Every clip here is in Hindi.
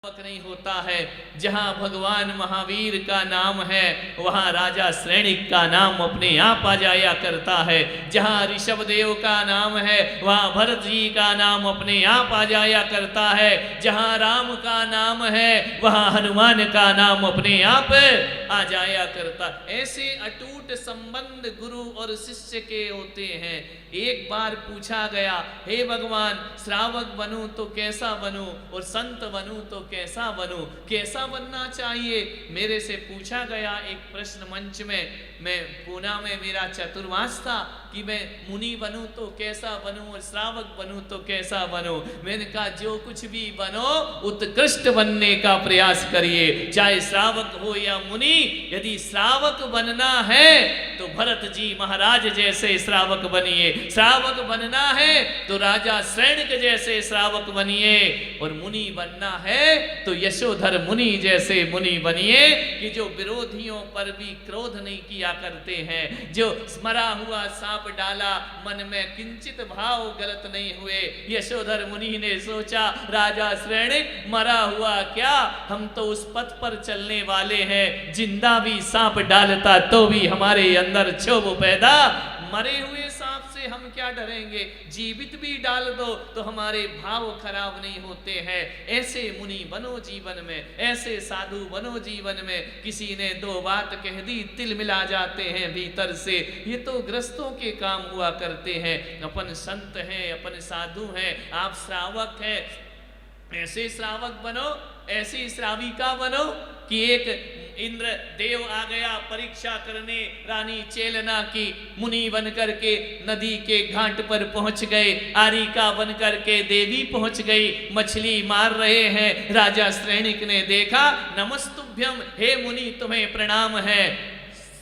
नहीं होता है। जहां भगवान महावीर का नाम है वहां राजा श्रेणिक का नाम अपने आप आ जाया करता है। जहां ऋषभ देव का नाम है वहां भरत जी का नाम अपने आप आ जाया करता है। जहां राम का नाम है वहां हनुमान का नाम अपने आप आ जाया करता। ऐसे अटूट संबंध गुरु और शिष्य के होते हैं। एक बार पूछा गया, हे भगवान, श्रावक बनूं तो कैसा बनूं और संत बनूं तो कैसा बनूं, कैसा बनना चाहिए? मेरे से पूछा गया एक प्रश्न मंच में। मैं पूना में मेरा चतुर्मास था कि मैं मुनि बनूं तो कैसा बनूं और श्रावक बनूं तो कैसा बनूं। मैंने कहा जो कुछ भी बनो उत्कृष्ट बनने का प्रयास करिए, चाहे श्रावक हो या मुनि। यदि श्रावक बनना है तो भरत जी महाराज जैसे श्रावक बनिए, श्रावक बनना है तो राजा श्रेणिक जैसे श्रावक बनिए, और मुनि बनना है तो यशोधर मुनि जैसे मुनि बनिए कि जो विरोधियों पर भी क्रोध नहीं किया करते हैं, जो स्मरा हुआ सांप डाला मन में किंचित भाव गलत नहीं हुए। यशोधर मुनि ने सोचा राजा श्रेणिक मरा हुआ क्या, हम तो उस पथ पर चलने वाले हैं, जिंदा भी सांप डालता तो भी हमारे अंदर क्षोभ पैदा, मरे हुए सांप से हम क्या डरेंगे, जीवित भी डाल दो तो हमारे भाव खराब नहीं होते हैं। ऐसे मुनि बनो जीवन में, ऐसे साधु बनो जीवन में। किसी ने दो बात कह दी, तिल मिला जाते हैं भीतर से। ये तो ग्रस्तों के काम हुआ करते हैं। अपन संत हैं, अपन साधु हैं, आप श्रावक हैं, ऐसे श्रावक बनो, ऐसी श्राविका बनो कि एक इंद्र देव आ गया परीक्षा करने रानी चेलना की। मुनि बन करके नदी के घाट पर पहुंच गए, आरिका बन करके देवी पहुंच गई, मछली मार रहे हैं। राजा श्रेणिक ने देखा, नमस्तुभ्यम, हे मुनि तुम्हें प्रणाम है।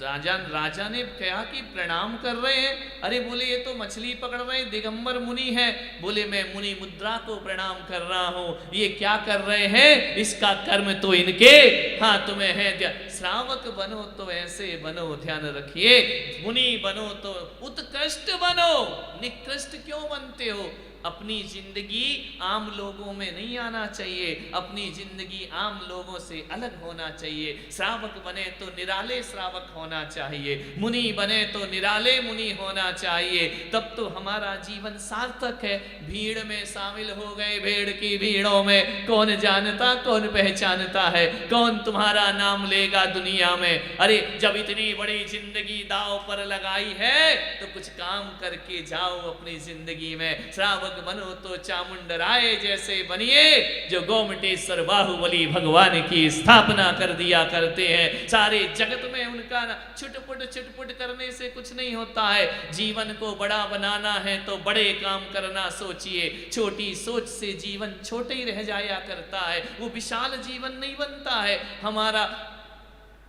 राजा ने कहा कि प्रणाम कर रहे हैं? अरे बोले ये तो मछली पकड़ रहे दिगंबर मुनि है। बोले मैं मुनि मुद्रा को प्रणाम कर रहा हूं, ये क्या कर रहे हैं, इसका कर्म तो इनके हाथ में है। श्रावक बनो तो ऐसे बनो, ध्यान रखिए। मुनि बनो तो उत्कृष्ट बनो, निकृष्ट क्यों बनते हो? अपनी जिंदगी आम लोगों में नहीं आना चाहिए, अपनी जिंदगी आम लोगों से अलग होना चाहिए। श्रावक बने तो निराले श्रावक होना चाहिए, मुनि बने तो निराले मुनि होना चाहिए, तब तो हमारा जीवन सार्थक है। भीड़ में शामिल हो गए, भेड़ की भीड़ों में, कौन जानता कौन पहचानता है, कौन तुम्हारा नाम लेगा दुनिया में। अरे जब इतनी बड़ी जिंदगी दांव पर लगाई है तो कुछ काम करके जाओ अपनी जिंदगी में। श्रावक बनो तो चामुंडराय जैसे बनिए, जो गोमटेश्वर बाहुबली भगवान की स्थापना कर दिया करते हैं। सारे जगत में उनका छुटपुट करने से कुछ नहीं होता है। जीवन को बड़ा बनाना है तो बड़े काम करना सोचिए, छोटी सोच से जीवन छोटे ही रह जाया करता है, वो विशाल जीवन नहीं बनता है हमारा।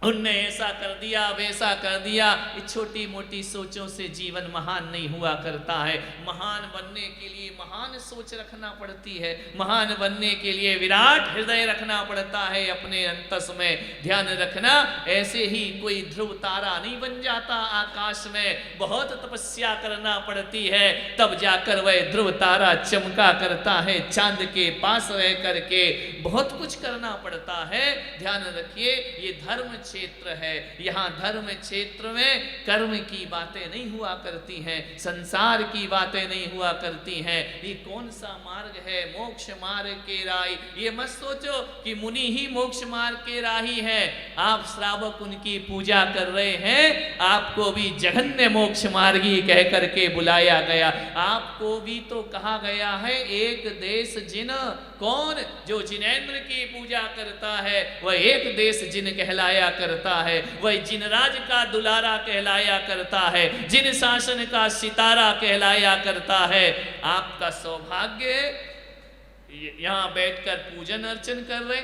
उनने ऐसा कर दिया, वैसा कर दिया, ये छोटी मोटी सोचों से जीवन महान नहीं हुआ करता है। महान बनने के लिए महान सोच रखना पड़ती है, महान बनने के लिए विराट हृदय रखना पड़ता है अपने अंतस में। ध्यान रखना, ऐसे ही कोई ध्रुव तारा नहीं बन जाता आकाश में, बहुत तपस्या करना पड़ती है तब जाकर वह ध्रुव तारा चमका करता है। चांद के पास रह करके बहुत कुछ करना पड़ता है। ध्यान रखिए, ये धर्म क्षेत्र है, यहाँ धर्म क्षेत्र में कर्म की बातें नहीं हुआ करती हैं, संसार की बातें नहीं हुआ करती हैं। ये कौन सा मार्ग है, मोक्ष मार्ग के राही। ये मत सोचो कि मुनि ही मोक्ष मार्ग के राही है। आप श्रावक उनकी पूजा कर रहे हैं, आपको भी जघन्य मोक्ष मार्गी कह करके बुलाया गया। आपको भी तो कहा गया है, एक देश जिन, कौन? जो जिनेंद्र की पूजा करता है वह एक देश जिन कहलाया करता है, वह जिनराज का दुलारा कहलाया करता है, जिन शासन का सितारा कहलाया करता है। आपका सौभाग्य है यहां बैठकर पूजन अर्चन कर रहे।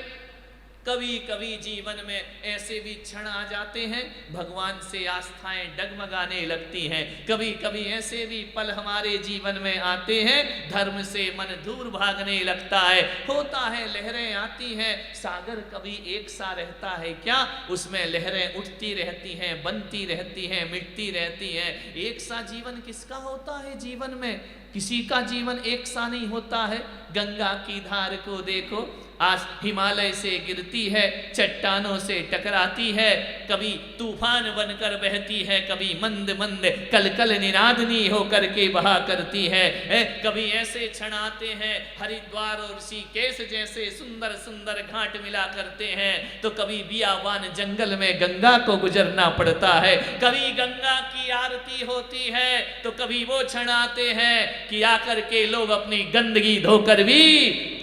कभी कभी जीवन में ऐसे भी क्षण आ जाते हैं, भगवान से आस्थाएं डगमगाने लगती हैं। कभी कभी ऐसे भी पल हमारे जीवन में आते हैं, धर्म से मन दूर भागने लगता है। होता है लहरें आती हैं, सागर कभी एक सा रहता है क्या? उसमें लहरें उठती रहती हैं, बनती रहती हैं, मिटती रहती हैं। एक सा जीवन किसका होता है जीवन में? किसी का जीवन एक सा नहीं होता है। गंगा की धार को देखो, आज हिमालय से गिरती है, चट्टानों से टकराती है, कभी तूफान बनकर बहती है, कभी मंद मंद कलकल निनादनी होकर के बहा करती है। कभी ऐसे क्षण आते हैं हरिद्वार और ऋषिकेश जैसे सुंदर सुंदर घाट मिला करते हैं, तो कभी बियाबान जंगल में गंगा को गुजरना पड़ता है, कभी गंगा की आरती होती है, तो कभी वो क्षण आते हैं कि आकर के लोग अपनी गंदगी धोकर भी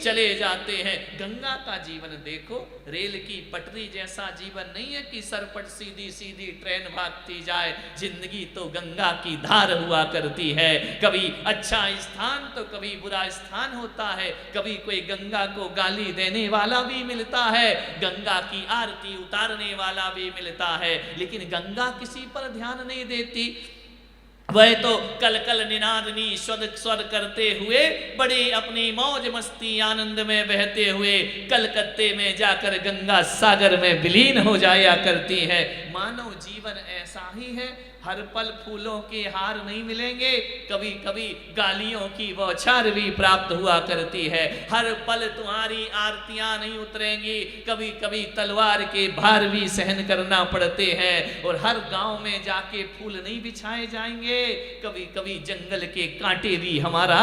चले जाते हैं। गंगा का जीवन देखो, रेल की पटरी जैसा जीवन नहीं है कि सर पर सीधी सीधी ट्रेन भागती जाए। जिंदगी तो गंगा की धार हुआ करती है, कभी अच्छा स्थान तो कभी बुरा स्थान होता है, कभी कोई गंगा को गाली देने वाला भी मिलता है, गंगा की आरती उतारने वाला भी मिलता है, लेकिन गंगा किसी पर ध्यान नहीं देती। वह तो कल कल निनादनी स्वर स्वर करते हुए बड़े अपनी मौज मस्ती आनंद में बहते हुए कलकत्ते में जाकर गंगा सागर में विलीन हो जाया करती है। मानव जीवन ऐसा ही है, हर पल फूलों के हार नहीं मिलेंगे, कभी कभी गालियों की बौछार भी प्राप्त हुआ करती है, हर पल तुम्हारी आरतियां नहीं उतरेंगी, कभी कभी तलवार के भार भी सहन करना पड़ते हैं, और हर गांव में जाके फूल नहीं बिछाए जाएंगे, कभी कभी जंगल के कांटे भी हमारा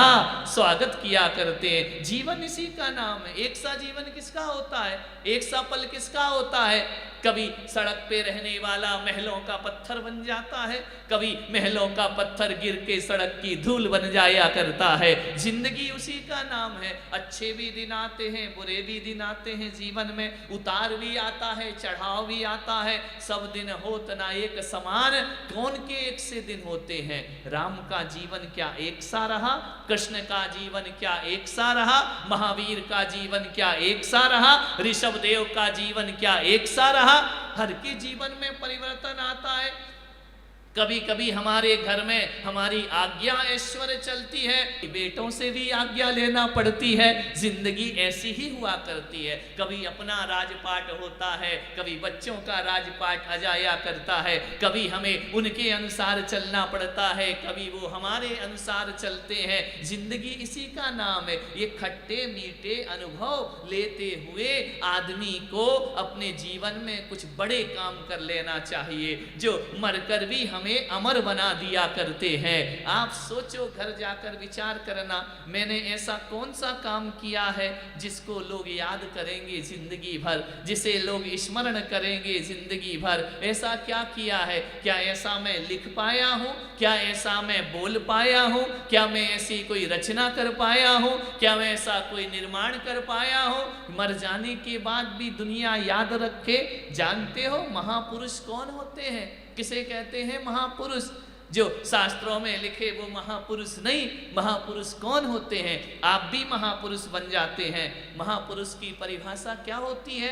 स्वागत किया करते हैं। जीवन इसी का नाम है। एक सा जीवन किसका होता है, एक सा पल किसका होता है। कभी सड़क पे रहने वाला महलों का पत्थर बन जाता है, कभी महलों का पत्थर गिर के सड़क की धूल बन जाया करता है। जिंदगी उसी का नाम है। अच्छे भी दिन आते हैं, बुरे भी दिन आते हैं, जीवन में उतार भी आता है, चढ़ाव भी आता है। सब दिन होत ना एक समान, कौन के एक से दिन होते हैं। राम का जीवन क्या एक सा रहा, कृष्ण का जीवन क्या एक सा रहा, महावीर का जीवन क्या एक सा रहा, ऋषभ देव का जीवन क्या एक सा रहा। हर के जीवन में परिवर्तन आता है। कभी कभी हमारे घर में हमारी आज्ञा ऐश्वर्य चलती है, बेटों से भी आज्ञा लेना पड़ती है। जिंदगी ऐसी ही हुआ करती है। कभी अपना राजपाट होता है, कभी बच्चों का राजपाट आ जाया करता है, कभी हमें उनके अनुसार चलना पड़ता है, कभी वो हमारे अनुसार चलते हैं। जिंदगी इसी का नाम है। ये खट्टे मीठे अनुभव लेते हुए आदमी को अपने जीवन में कुछ बड़े काम कर लेना चाहिए, जो मरकर भी हमें अमर बना दिया करते हैं। आप सोचो, घर जाकर विचार करना, मैंने ऐसा कौन सा काम किया है जिसको लोग याद करेंगे जिंदगी भर, जिसे लोग स्मरण करेंगे जिंदगी भर। ऐसा क्या किया है? क्या ऐसा मैं लिख पाया हूँ? क्या ऐसा मैं बोल पाया हूँ? क्या मैं ऐसी कोई रचना कर पाया हूँ? क्या मैं ऐसा कोई निर्माण कर पाया हूँ? मर जाने के बाद भी दुनिया याद रखे। जानते हो महापुरुष कौन होते हैं? किसे कहते हैं महापुरुष? जो शास्त्रों में लिखे वो महापुरुष नहीं। महापुरुष कौन होते हैं? आप भी महापुरुष बन जाते हैं। महापुरुष की परिभाषा क्या होती है?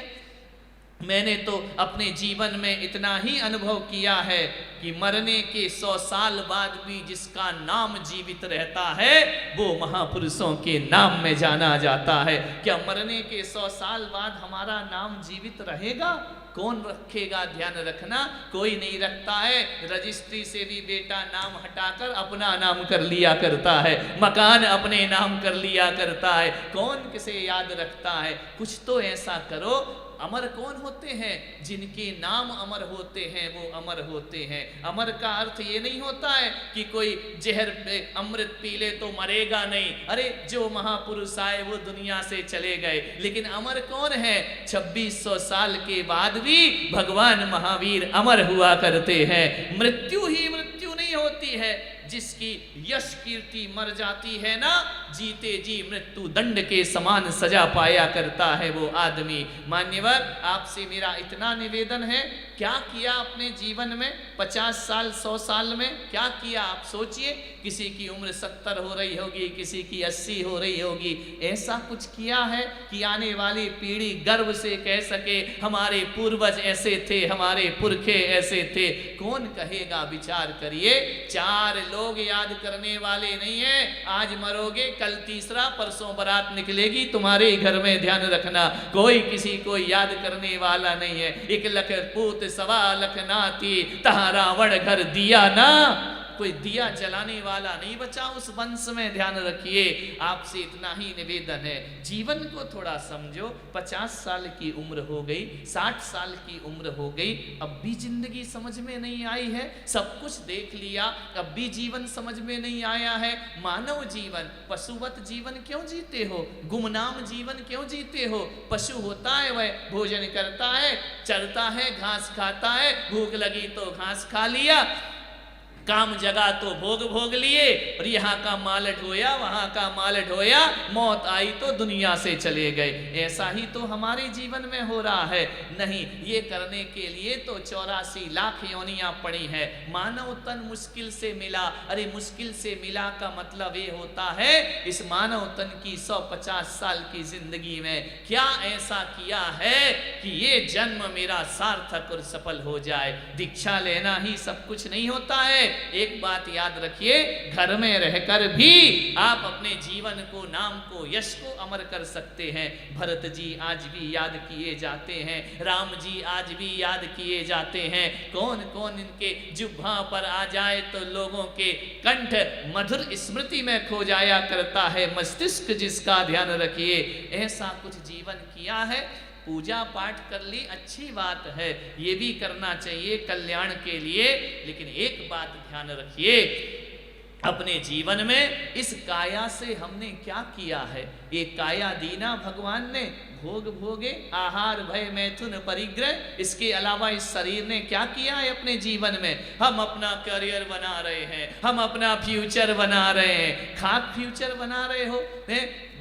मैंने तो अपने जीवन में इतना ही अनुभव किया है कि मरने के 100 साल बाद भी जिसका नाम जीवित रहता है वो महापुरुषों के नाम में जाना जाता है। क्या मरने के 100 साल बाद हमारा नाम जीवित रहेगा? कौन रखेगा? ध्यान रखना, कोई नहीं रखता है। रजिस्ट्री से भी बेटा नाम हटाकर अपना नाम कर लिया करता है, मकान अपने नाम कर लिया करता है। कौन किसे याद रखता है? कुछ तो ऐसा करो। अमर कौन होते हैं? जिनके नाम अमर होते हैं वो अमर होते हैं। अमर का अर्थ ये नहीं होता है कि कोई जहर अमृत पी ले तो मरेगा नहीं। अरे जो महापुरुष आए वो दुनिया से चले गए, लेकिन अमर कौन है? 2600 साल के बाद भी भगवान महावीर अमर हुआ करते हैं। मृत्यु ही मृत्यु नहीं होती है। जिसकी यश कीर्ति मर जाती है ना, जीते जी मृत्यु दंड के समान सजा पाया करता है वो आदमी। मान्यवर, आपसे मेरा इतना निवेदन है, क्या किया अपने जीवन में 50 साल 100 साल में? क्या किया आप सोचिए। किसी की उम्र 70 हो रही होगी, किसी की 80 हो रही होगी। ऐसा कुछ किया है कि आने वाली पीढ़ी गर्व से कह सके हमारे पूर्वज ऐसे थे, हमारे पुरखे ऐसे थे? कौन कहेगा? विचार करिए। 4 लोग याद करने वाले नहीं है। आज मरोगे, कल तीसरा, परसों बारात निकलेगी तुम्हारे घर में। ध्यान रखना, कोई किसी को याद करने वाला नहीं है। 1 लख पूत 1.25 लाख नाती, तहाँ रावण घर दिया ना। कोई दिया जलाने वाला नहीं बचा उस वंश में, ध्यान रखिए। आपसे इतना ही निवेदन है, जीवन को थोड़ा समझो। 50 साल की उम्र हो गई, 60 साल की उम्र हो गई, अब भी जिंदगी समझ में नहीं आई है। सब कुछ देख लिया, अब भी जीवन समझ में नहीं आया है। मानव जीवन, पशुवत जीवन क्यों जीते हो? गुमनाम जीवन क्यों जीते हो? पशु होता है वह भोजन करता है, चरता है, घास खाता है, भूख लगी तो घास खा लिया, काम जगा तो भोग भोग लिए, और यहाँ का माल ढोया, वहाँ का माल ढोया, मौत आई तो दुनिया से चले गए। ऐसा ही तो हमारे जीवन में हो रहा है। नहीं, ये करने के लिए तो 84 लाख योनियां पड़ी है। मानव तन मुश्किल से मिला। अरे मुश्किल से मिला का मतलब ये होता है इस मानव तन की 150 साल की जिंदगी में क्या ऐसा किया है कि ये जन्म मेरा सार्थक और सफल हो जाए। दीक्षा लेना ही सब कुछ नहीं होता है। एक बात याद रखिए, घर में रहकर भी आप अपने जीवन को, नाम को, यश को अमर कर सकते हैं। भरत जी आज भी याद किए जाते हैं, राम जी आज भी याद किए जाते हैं। कौन कौन इनके जुब्हा पर आ जाए तो लोगों के कंठ मधुर स्मृति में खो जाया करता है। मस्तिष्क जिसका, ध्यान रखिए, ऐसा कुछ जीवन किया है। पूजा पाठ कर ली, अच्छी बात है, ये भी करना चाहिए कल्याण के लिए। लेकिन एक बात ध्यान रखिए, अपने जीवन में इस काया से हमने क्या किया है? ये काया दीना भगवान ने भोग भोगे, आहार भय मैथुन परिग्रह, इसके अलावा इस शरीर ने क्या किया है अपने जीवन में? हम अपना करियर बना रहे हैं, हम अपना फ्यूचर बना रहे हैं। खाक फ्यूचर बना रहे हो?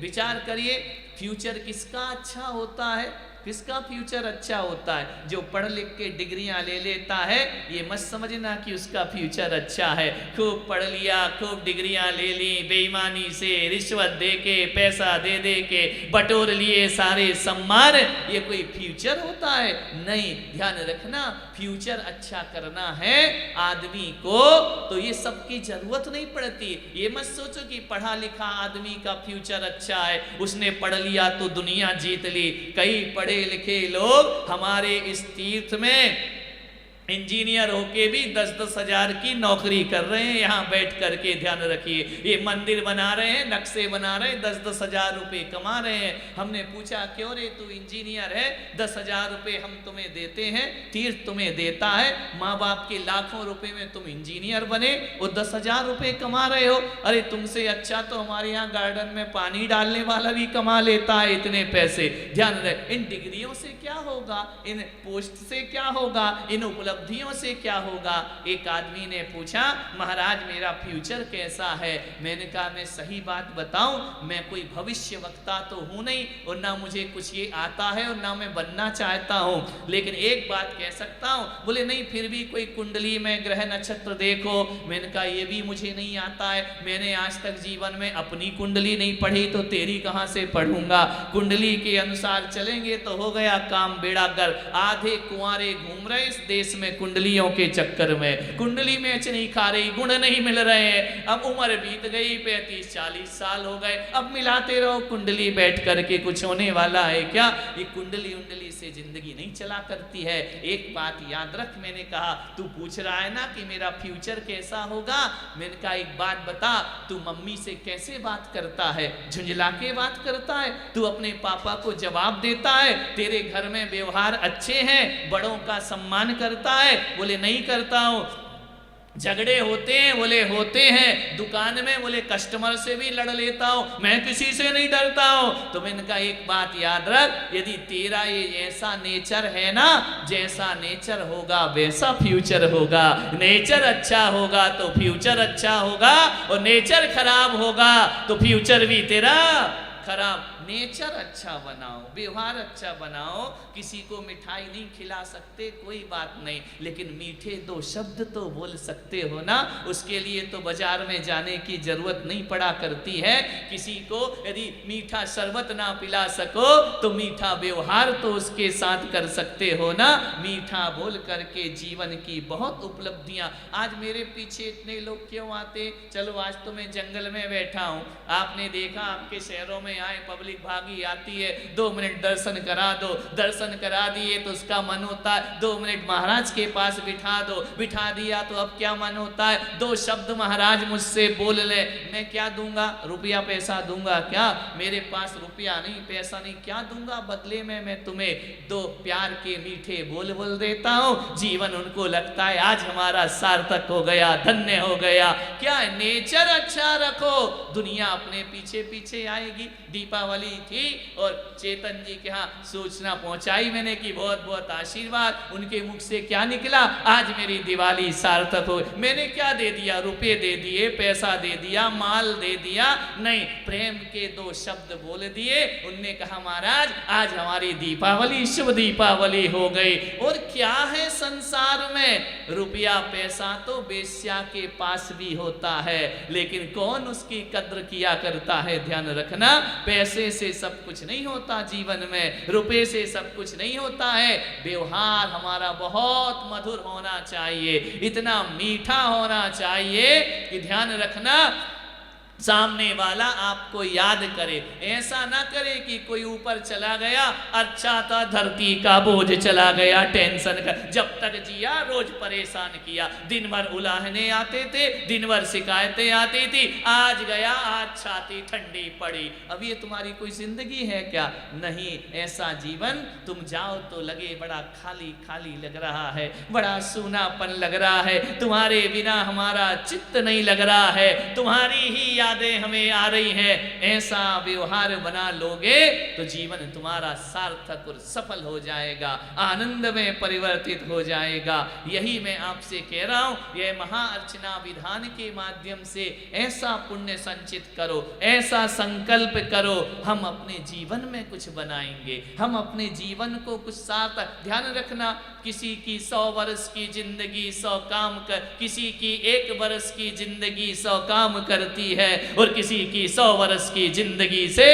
विचार करिए, फ्यूचर किसका अच्छा होता है? किसका फ्यूचर अच्छा होता है? जो पढ़ लिख के डिग्रियां ले लेता है, ये मत समझना कि उसका फ्यूचर अच्छा है। खूब पढ़ लिया, खूब डिग्रियां ले ली, बेईमानी से रिश्वत दे के, पैसा दे दे के बटोर लिए सारे सम्मान, ये कोई फ्यूचर होता है? नहीं। ध्यान रखना, फ्यूचर अच्छा करना है आदमी को तो ये सब की जरूरत नहीं पड़ती। ये मत सोचो कि पढ़ा लिखा आदमी का फ्यूचर अच्छा है, उसने पढ़ लिया तो दुनिया जीत ली। कई पढ़े लिखे लोग हमारे इस तीर्थ में इंजीनियर होके भी 10-10 हजार की नौकरी कर रहे हैं यहाँ बैठ करके। ध्यान रखिए, ये मंदिर बना रहे हैं, नक्शे बना रहे हैं, 10-10 हजार रुपए कमा रहे हैं। हमने पूछा क्यों रे तू इंजीनियर है, 10 हजार रुपए हम तुम्हें देते हैं, तीर्थ तुम्हें देता है, माँ बाप के लाखों रुपए में तुम इंजीनियर बने और 10 हजार रुपए कमा रहे हो। अरे तुमसे अच्छा तो हमारे यहाँ गार्डन में पानी डालने वाला भी कमा लेता है इतने पैसे। ध्यान रख, इन डिग्रियों से क्या होगा, इन पोस्ट से क्या होगा, इन उपलब्धियों से क्या होगा? एक आदमी ने पूछा, महाराज मेरा फ्यूचर कैसा है? मैंने कहा मैं सही बात बताऊं, मैं कोई भविष्य वक्ता तो हूं नहीं और ना मुझे कुछ ये आता है और ना मैं बनना चाहता हूं, लेकिन एक बात कह सकता हूं। बोले नहीं, फिर भी कोई कुंडली में ग्रह नक्षत्र देखो। मैंने कहा ये भी मुझे नहीं आता है, मैंने आज तक जीवन में अपनी कुंडली नहीं पढ़ी तो तेरी कहां से पढ़ूंगा? कुंडली के अनुसार चलेंगे तो हो गया काम बेड़ा गर्क। आधे कुंवारे घूम रहे इस देश में कुंडलियों के चक्कर में, कुंडली मैच नहीं खा रही, गुण नहीं मिल रहे हैं। अब उम्र बीत गई, 35-40 साल हो गए, अब मिलाते रहो कुंडली बैठ करके, कुछ होने वाला है क्या? ये कुंडली उंडली से जिंदगी नहीं चला करती है। एक बात याद रख, मैंने कहा तू पूछ रहा है ना कि मेरा फ्यूचर कैसा होगा, मैंने कहा एक बात बता, तू मम्मी से कैसे बात करता है? झुंझला के बात करता है? तू अपने पापा को जवाब देता है? तेरे घर में व्यवहार अच्छे हैं, बड़ों का सम्मान करता है? बोले नहीं करता हूं। झगड़े होते हैं? बोले होते हैं। दुकान में बोले कस्टमर से भी लड़ लेता हूं, मैं किसी से नहीं डरता हूं। तो मैंने कहा एक बात याद रख, यदि तेरा ये ऐसा नेचर है ना, जैसा नेचर होगा वैसा फ्यूचर होगा। नेचर अच्छा होगा तो फ्यूचर अच्छा होगा, और नेचर खराब होगा तो फ्यूचर भी तेरा खराब। नेचर अच्छा बनाओ, व्यवहार अच्छा बनाओ। किसी को मिठाई नहीं खिला सकते, कोई बात नहीं, लेकिन मीठे 2 शब्द तो बोल सकते हो ना। उसके लिए तो बाजार में जाने की जरूरत नहीं पड़ा करती है। किसी को यदि मीठा शरबत ना पिला सको तो मीठा व्यवहार तो उसके साथ कर सकते हो ना। मीठा बोल करके जीवन की बहुत उपलब्धियां। आज मेरे पीछे इतने लोग क्यों आते? चलो आज तो मैं जंगल में बैठा हूं, आपने देखा आपके शहरों में आए पब्लिक बड़ी भागी आती है, 2 मिनट दर्शन करा दो, दर्शन करा दिए तो उसका मन होता है 2 मिनट महाराज के पास बिठा दो, बिठा दिया तो अब क्या मन होता है 2 शब्द महाराज मुझसे बोल ले, मैं क्या दूंगा, रुपया पैसा दूंगा क्या, मेरे पास रुपया नहीं पैसा नहीं, क्या दूंगा बदले में, मैं तुम्हें 2 प्यार के मीठे बोल बोल देता हूं। जीवन उनको लगता है आज हमारा सार्थक हो गया, धन्य हो गया। क्या नेचर अच्छा रखो, दुनिया अपने पीछे पीछे आएगी। दीपावली थी और चेतन जी के यहाँ सूचना पहुंचाई मैंने कि बहुत बहुत आशीर्वाद, उनके मुख से क्या निकला, आज मेरी दिवाली सार्थक हो। मैंने क्या दे दिया, रुपए दे दिए, पैसा दे दिया, माल दे दिया, नहीं, प्रेम के 2 शब्द बोल दिए। उनने कहा महाराज आज हमारी दीपावली शुभ दीपावली हो गई। और क्या है संसार में, रुपया पैसा तो बेश्या के पास भी होता है, लेकिन कौन उसकी कद्र किया करता है। ध्यान रखना, पैसे से सब कुछ नहीं होता जीवन में, रुपए से सब कुछ नहीं होता है। व्यवहार हमारा बहुत मधुर होना चाहिए, इतना मीठा होना चाहिए कि ध्यान रखना सामने वाला आपको याद करे। ऐसा ना करे कि कोई ऊपर चला गया, अच्छा था धरती का बोझ चला गया, टेंशन का, जब तक जिया रोज परेशान किया, दिन भर उलाहने आते थे, दिन भर शिकायतें आती थी, आज गया आज छाती ठंडी पड़ी। अब ये तुम्हारी कोई जिंदगी है क्या? नहीं, ऐसा जीवन तुम जाओ तो लगे बड़ा खाली खाली लग रहा है, बड़ा सूनापन लग रहा है, तुम्हारे बिना हमारा चित्त नहीं लग रहा है, तुम्हारी ही यादें हमें आ रही हैं। ऐसा व्यवहार बना लोगे तो जीवन तुम्हारा सार्थक और सफल हो जाएगा, आनंद में परिवर्तित हो जाएगा। यही मैं आपसे कह रहा हूं, यह महाअर्चना विधान के माध्यम से ऐसा पुण्य संचित करो, ऐसा संकल्प करो, हम अपने जीवन में कुछ बनाएंगे, हम अपने जीवन को कुछ सार्थक। ध्यान रखना, किसी की 100 वर्ष की जिंदगी 100 काम कर, किसी की 1 वर्ष की जिंदगी 100 काम करती है, और किसी की 100 वर्ष की जिंदगी से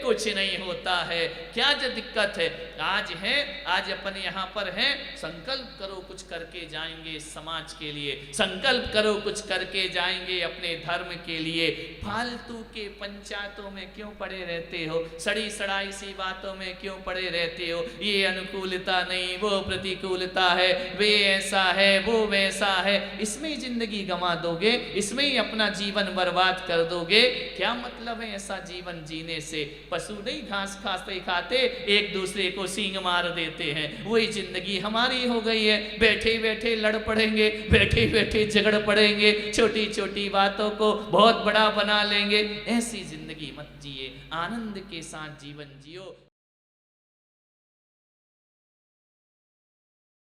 कुछ नहीं होता है। क्या जो दिक्कत है? आज है, आज अपन यहाँ पर हैं, संकल्प करो कुछ करके जाएंगे समाज के लिए, संकल्प करो कुछ करके जाएंगे अपने धर्म के लिए। फालतू के पंचायतों में क्यों पड़े रहते हो, सड़ी सड़ाई सी बातों में क्यों पड़े रहते हो? ये अनुकूलता नहीं, वो प्रतिकूलता है, वे ऐसा है, वो वैसा है, इसमें ही जिंदगी गंवा दोगे, इसमें ही अपना जीवन बर्बाद कर दोगे। क्या मतलब है ऐसा जीवन जीने से? पशु नहीं घास खाते खाते एक दूसरे को सींग मार देते हैं, वही जिंदगी हमारी हो गई है। बैठे बैठे लड़ पड़ेंगे, बैठे बैठे झगड़ पड़ेंगे, छोटी छोटी बातों को बहुत बड़ा बना लेंगे। ऐसी जिंदगी मत जिए, आनंद के साथ जीवन जियो।